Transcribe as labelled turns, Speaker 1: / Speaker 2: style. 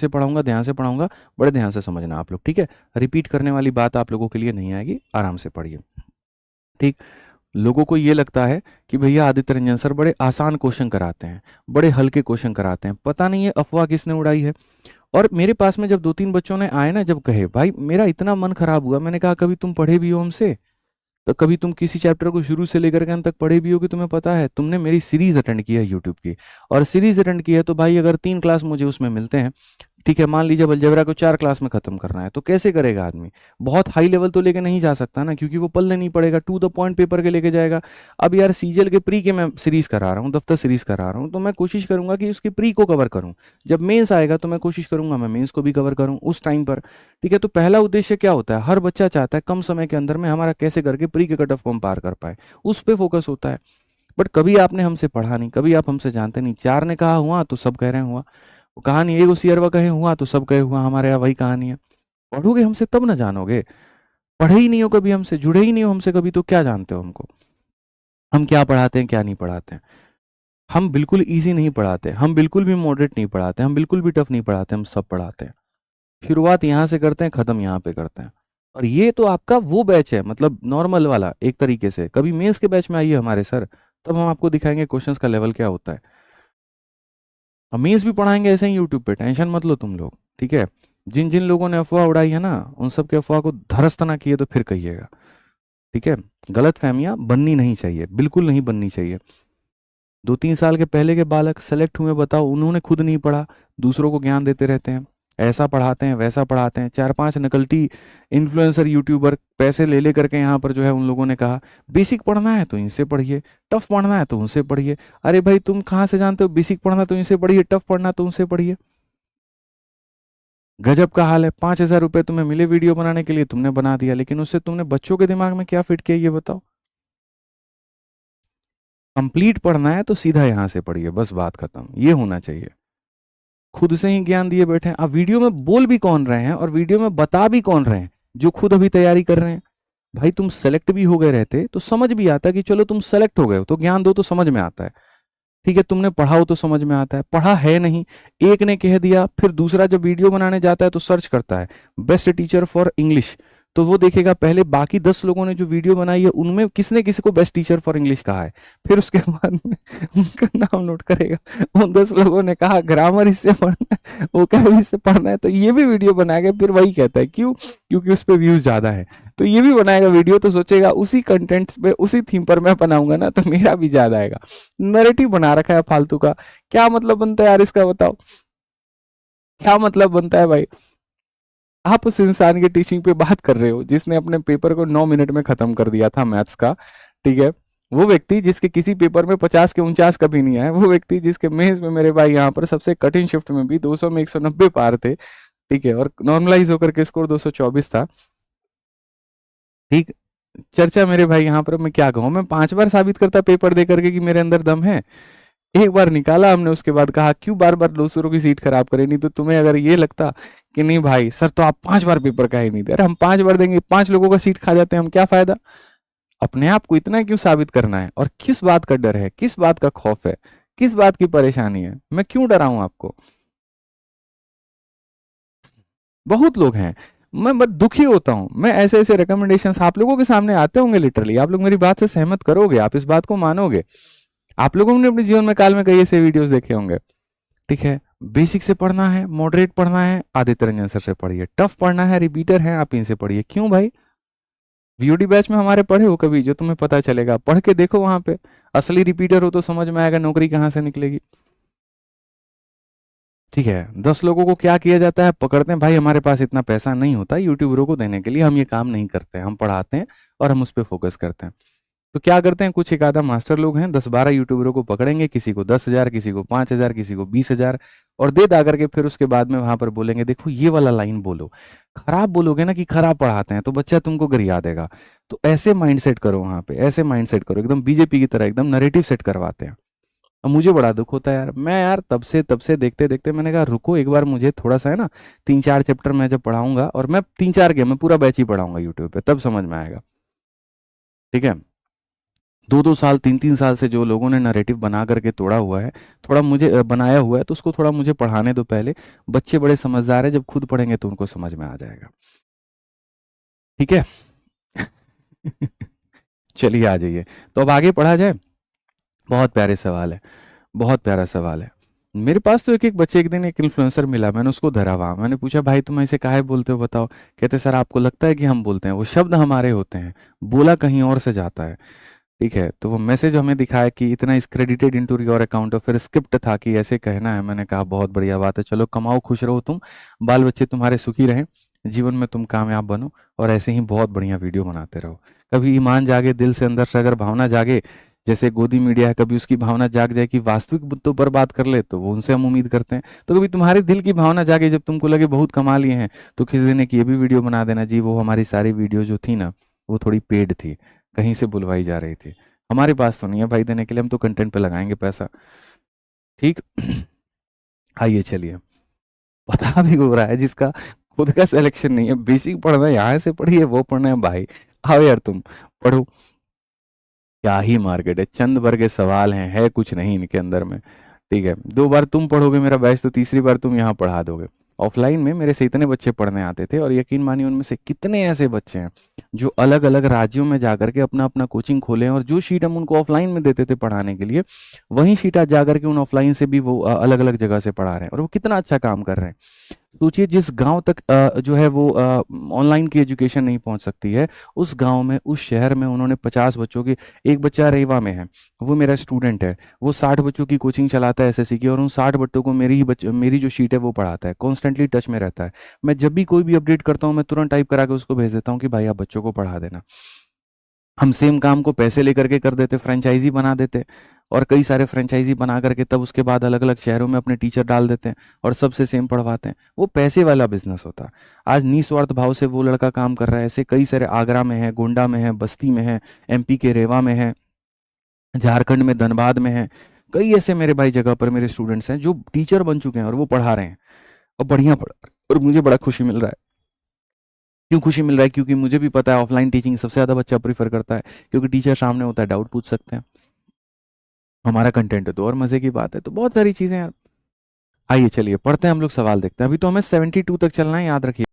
Speaker 1: से पढ़ाऊंगा, ध्यान से पढ़ाऊंगा, बड़े ध्यान से समझना आप लोग, ठीक है। रिपीट करने वाली बात आप लोगों के लिए नहीं आएगी, आराम से पढ़िए, ठीक। लोगों को ये लगता है कि भैया आदित्य रंजन सर बड़े आसान क्वेश्चन कराते हैं, बड़े हल्के क्वेश्चन कराते हैं, पता नहीं है अफवाह किसने उड़ाई है। और मेरे पास में जब 2-3 बच्चों ने आए ना, जब कहे भाई मेरा इतना मन खराब हुआ, मैंने कहा कभी तुम पढ़े भी हो हमसे? तो कभी तुम किसी चैप्टर को शुरू से लेकर के अंत तक पढ़े भी हो कि तुम्हें पता है? तुमने मेरी सीरीज अटेंड की है यूट्यूब की, और सीरीज अटेंड की है तो भाई अगर 3 क्लास मुझे उसमें मिलते हैं, ठीक है, मान लीजिए अब अलजेब्रा को 4 क्लास में खत्म करना है, तो कैसे करेगा आदमी? बहुत हाई लेवल तो लेके नहीं जा सकता ना, क्योंकि वो पल्ले नहीं पड़ेगा, टू द पॉइंट पेपर के लेके जाएगा। अब यार सीजीएल के प्री के मैं सीरीज करा रहा हूँ, दफ्तर सीरीज करा रहा हूँ, तो मैं कोशिश करूंगा कि उसकी प्री को कवर करूँ। जब मेंस आएगा तो मैं कोशिश करूंगा मैं मेंस को भी कवर करूँ उस टाइम पर, ठीक है। तो पहला उद्देश्य क्या होता है? हर बच्चा चाहता है कम समय के अंदर में हमारा कैसे करके प्री के कट ऑफ को हम पार कर पाए, उस पर फोकस होता है। बट कभी आपने हमसे पढ़ा नहीं, कभी आप हमसे जानते नहीं। 4 ने कहा हुआ तो सब कह रहे हैं हुआ, वो कहानी एक उसियरवा कहे हुआ तो सब कहे हुआ, हमारे यहाँ वही कहानी है। पढ़ोगे हमसे तब ना जानोगे, पढ़े ही नहीं हो कभी हमसे, जुड़े ही नहीं हो हमसे कभी, तो क्या जानते हो हमको, हम क्या पढ़ाते हैं क्या नहीं पढ़ाते हैं? हम बिल्कुल ईजी नहीं पढ़ाते, हम बिल्कुल भी मॉडरेट नहीं पढ़ाते, हम बिल्कुल भी टफ नहीं पढ़ाते, हम सब पढ़ाते हैं। शुरुआत यहाँ से करते हैं, खत्म यहाँ पे करते हैं। और ये तो आपका वो बैच है, मतलब नॉर्मल वाला एक तरीके से। कभी मेंस के बैच में आइए हमारे सर, तब हम आपको दिखाएंगे क्वेश्चंस का लेवल क्या होता है। हम मेंस भी पढ़ाएंगे ऐसे ही यूट्यूब पे, टेंशन मत लो तुम लोग, ठीक है। जिन जिन लोगों ने अफवाह उड़ाई है ना, उन सब के अफवाह को धरस्त ना किए तो फिर कहिएगा, ठीक है। गलत फहमियां बननी नहीं चाहिए, बिल्कुल नहीं बननी चाहिए। 2-3 साल के पहले के बालक सेलेक्ट हुए, बताओ, उन्होंने खुद नहीं पढ़ा, दूसरों को ज्ञान देते रहते हैं, ऐसा पढ़ाते हैं वैसा पढ़ाते हैं। 4-5 नकल्टी इन्फ्लुएंसर यूट्यूबर पैसे ले ले करके यहाँ पर जो है उन लोगों ने कहा बेसिक पढ़ना है तो इनसे पढ़िए, टफ पढ़ना है तो उनसे पढ़िए। अरे भाई तुम कहाँ से जानते हो बेसिक पढ़ना तो इनसे पढ़िए, टफ पढ़ना तो उनसे पढ़िए? गजब का हाल है। 5,000 रुपये तुम्हें मिले वीडियो बनाने के लिए, तुमने बना दिया, लेकिन उससे तुमने बच्चों के दिमाग में क्या फिट किया ये बताओ? कंप्लीट पढ़ना है तो सीधा यहाँ से पढ़िए, बस बात खत्म, ये होना चाहिए। खुद से ही ज्ञान दिए बैठे हैं। अब वीडियो में बोल भी कौन रहे हैं और वीडियो में बता भी कौन रहे हैं? जो खुद अभी तैयारी कर रहे हैं। भाई तुम सेलेक्ट भी हो गए रहते तो समझ भी आता कि चलो तुम सेलेक्ट हो गए हो तो ज्ञान दो तो समझ में आता है, ठीक है। तुमने पढ़ाओ तो समझ में आता है, पढ़ा है नहीं, एक ने कह दिया, फिर दूसरा जब वीडियो बनाने जाता है तो सर्च करता है बेस्ट टीचर फॉर इंग्लिश, तो वो देखेगा पहले बाकी 10 लोगों ने जो वीडियो बनाई है उनमें किसने किसी को बेस्ट टीचर फॉर इंग्लिश कहा है, फिर उसके बाद में उनका नाम नोट करेगा। उन 10 लोगों ने कहा ग्रामर इससे पढ़ना है, वो कहे इससे पढ़ना है, तो ये भी वीडियो बनाएगा, फिर वही कहता है क्यों, क्योंकि उस पर व्यूज ज्यादा है, तो ये भी बनाएगा वीडियो, तो सोचेगा उसी कंटेंट पे उसी थीम पर मैं बनाऊंगा ना तो मेरा भी ज्यादा आएगा। नैरेटिव बना रखा है फालतू का। क्या मतलब बनता है यार इसका, बताओ क्या मतलब बनता है भाई? आप उस इंसान की टीचिंग पे बात कर रहे हो जिसने अपने पेपर को 9 मिनट में खत्म कर दिया था मैथ्स का, ठीक है। वो व्यक्ति जिसके किसी पेपर में 50 के 49 कभी नहीं आए, वो व्यक्ति जिसके मेंस में मेरे भाई यहाँ पर सबसे कठिन शिफ्ट में भी 200 में 190 पार थे, ठीक है, और नॉर्मलाइज होकर के स्कोर 224 था, ठीक। चर्चा मेरे भाई यहाँ पर मैं क्या कहूँ, मैं 5 बार साबित करता पेपर दे करके कि मेरे अंदर दम है। एक बार निकाला हमने, उसके बाद कहा क्यों बार बार दूसरों की सीट खराब करें। नहीं तो तुम्हें अगर ये लगता कि नहीं भाई सर तो आप 5 बार पेपर का ही नहीं दे रहे, हम 5 बार देंगे, 5 लोगों का सीट खा जाते हैं, हम क्या फायदा? अपने आप को इतना क्यों साबित करना है? और किस बात का डर है, किस बात का खौफ है, किस बात की परेशानी है? मैं क्यों डराऊं आपको? बहुत लोग हैं, मैं बस दुखी होता हूं। मैं ऐसे ऐसे रिकमेंडेशंस आप लोगों के सामने आते होंगे, लिटरली आप लोग मेरी बात से सहमत करोगे, आप इस बात को मानोगे। आप लोगों ने अपने जीवन में काल में कई ऐसे वीडियोस देखे होंगे, ठीक है। बेसिक से पढ़ना है, मॉडरेट पढ़ना है, आदित्य रंजन सर से पढ़िए। टफ पढ़ना है, रिपीटर है, आप इनसे पढ़िए। क्यों भाई? वीओडी बैच में हमारे पढ़े हो कभी? जो तुम्हें पता चलेगा, पढ़ के देखो वहां पे। असली रिपीटर हो तो समझ में आएगा नौकरी कहां से निकलेगी, ठीक है। 10 लोगों को क्या किया जाता है, पकड़ते हैं, भाई हमारे पास इतना पैसा नहीं होता यूट्यूबरों को देने के लिए, हम ये काम नहीं करते, हम पढ़ाते हैं और हम उस पर फोकस करते हैं। तो क्या करते हैं, कुछ एक आधा मास्टर लोग हैं, 10-12 यूट्यूबरों को पकड़ेंगे, किसी को 10,000, किसी को 5,000, किसी को 20,000, और दे दा करके फिर उसके बाद में वहां पर बोलेंगे देखो ये वाला लाइन बोलो। खराब बोलोगे ना कि खराब पढ़ाते हैं तो बच्चा तुमको गरिया देगा। तो ऐसे माइंडसेट करो वहां पे, ऐसे माइंडसेट करो, एकदम बीजेपी की तरह एकदम नरेटिव सेट करवाते हैं। अब मुझे बड़ा दुख होता है यार, मैं यार तब से देखते देखते मैंने कहा रुको एक बार, मुझे थोड़ा सा है ना 3-4 चैप्टर मैं जब पढ़ाऊंगा, और मैं 3-4 मैं पूरा बैच ही पढ़ाऊंगा यूट्यूब पे, तब समझ में आएगा, ठीक है। 2-2 साल 3-3 साल से जो लोगों ने नरेटिव बना करके तोड़ा हुआ है, थोड़ा मुझे बनाया हुआ है, तो उसको थोड़ा मुझे पढ़ाने दो पहले। बच्चे बड़े समझदार है, जब खुद पढ़ेंगे तो उनको समझ में आ जाएगा। ठीक है। चलिए आ जाइए, तो अब आगे पढ़ा जाए। बहुत प्यारे सवाल है, बहुत प्यारा सवाल है। मेरे पास तो एक-एक बच्चे, एक दिन एक इन्फ्लुएंसर मिला, मैंने उसको धरा वहाँ, मैंने पूछा भाई तुम ऐसे काहे बोलते हो बताओ? कहते सर आपको लगता है कि हम बोलते हैं, वो शब्द हमारे होते हैं, बोला कहीं और से जाता है। ठीक है, तो वो मैसेज हमें दिखाया कि इतना is credited into your account, और फिर स्क्रिप्ट था कि ऐसे कहना है। मैंने कहा बहुत बढ़िया बात है, चलो कमाओ, खुश रहो तुम, बाल बच्चे तुम्हारे सुखी रहें, जीवन में तुम कामयाब बनो, और ऐसे ही बहुत बढ़िया वीडियो बनाते रहो। कभी ईमान जागे दिल से, अंदर से अगर भावना जागे, जैसे गोदी मीडिया है, कभी उसकी भावना जाग जाए कि वास्तविक मुद्दों पर बात कर ले, तो वो उनसे हम उम्मीद करते हैं। तो कभी तुम्हारे दिल की भावना जागे, जब तुमको लगे बहुत कमा लिए हैं, तो किसी दिन एक ये भी वीडियो बना देना। जी वो हमारी सारी वीडियो जो थी ना, वो थोड़ी पेड थी, कहीं से बुलवाई जा रही थी, हमारे पास तो नहीं है भाई देने के लिए, हम तो कंटेंट पे लगाएंगे पैसा। ठीक। आइए चलिए, पता भी हो रहा है जिसका खुद का सिलेक्शन नहीं है, बेसिक पढ़ना है, यहाँ से पढ़िए, वो पढ़ना है भाई, आओ यार तुम पढ़ो। क्या ही मार्केट है, चंद भर के सवाल हैं, है कुछ नहीं इनके अंदर में। ठीक है, 2 बार तुम पढ़ोगे मेरा बैच, तो तीसरी बार तुम यहाँ पढ़ा दोगे। ऑफलाइन में मेरे से इतने बच्चे पढ़ने आते थे, और यकीन मानिए उनमें से कितने ऐसे बच्चे हैं जो अलग अलग राज्यों में जाकर के अपना अपना कोचिंग खोले हैं, और जो शीट हम उनको ऑफलाइन में देते थे पढ़ाने के लिए, वही शीट आज जाकर के उन ऑफलाइन से भी वो अलग अलग जगह से पढ़ा रहे हैं, और वो कितना अच्छा काम कर रहे हैं। सोचिए जिस गांव तक जो है वो ऑनलाइन की एजुकेशन नहीं पहुंच सकती है, उस गांव में, उस शहर में उन्होंने 50 बच्चों की, एक बच्चा रेवा में है, वो मेरा स्टूडेंट है, वो 60 बच्चों की कोचिंग चलाता है एसएससी की, और उन 60 बच्चों को मेरी जो शीट है वो पढ़ाता है, कॉन्स्टेंटली टच में रहता है। मैं जब भी कोई भी अपडेट करता हूँ, मैं तुरंत टाइप करा के उसको भेज देता हूँ कि भाई आप बच्चों को पढ़ा देना। हम सेम काम को पैसे लेकर के कर देते, फ्रेंचाइजी बना देते, और कई सारे फ्रेंचाइजी बना करके तब उसके बाद अलग अलग शहरों में अपने टीचर डाल देते हैं, और सबसे सेम पढ़वाते हैं। वो पैसे वाला बिजनेस होता है। आज निस्वार्थ भाव से वो लड़का काम कर रहा है, ऐसे कई सारे, आगरा में है, गोंडा में है, बस्ती में है, एमपी के रेवा में है, झारखंड में धनबाद में है, कई ऐसे मेरे भाई जगह पर मेरे स्टूडेंट्स हैं जो टीचर बन चुके हैं, और वो पढ़ा रहे हैं, और बढ़िया पढ़ा रहे हैं, और मुझे बड़ा खुशी मिल रहा है। क्यों खुशी मिल रहा है? क्योंकि मुझे भी पता है ऑफलाइन टीचिंग सबसे ज़्यादा बच्चा प्रीफर करता है, क्योंकि टीचर सामने होता है, डाउट पूछ सकते हैं, हमारा कंटेंट है तो और मज़े की बात है। तो बहुत सारी चीज़ें यार। आइए चलिए पढ़ते हैं हम लोग, सवाल देखते हैं। अभी तो हमें 72 तक चलना है, याद रखिए।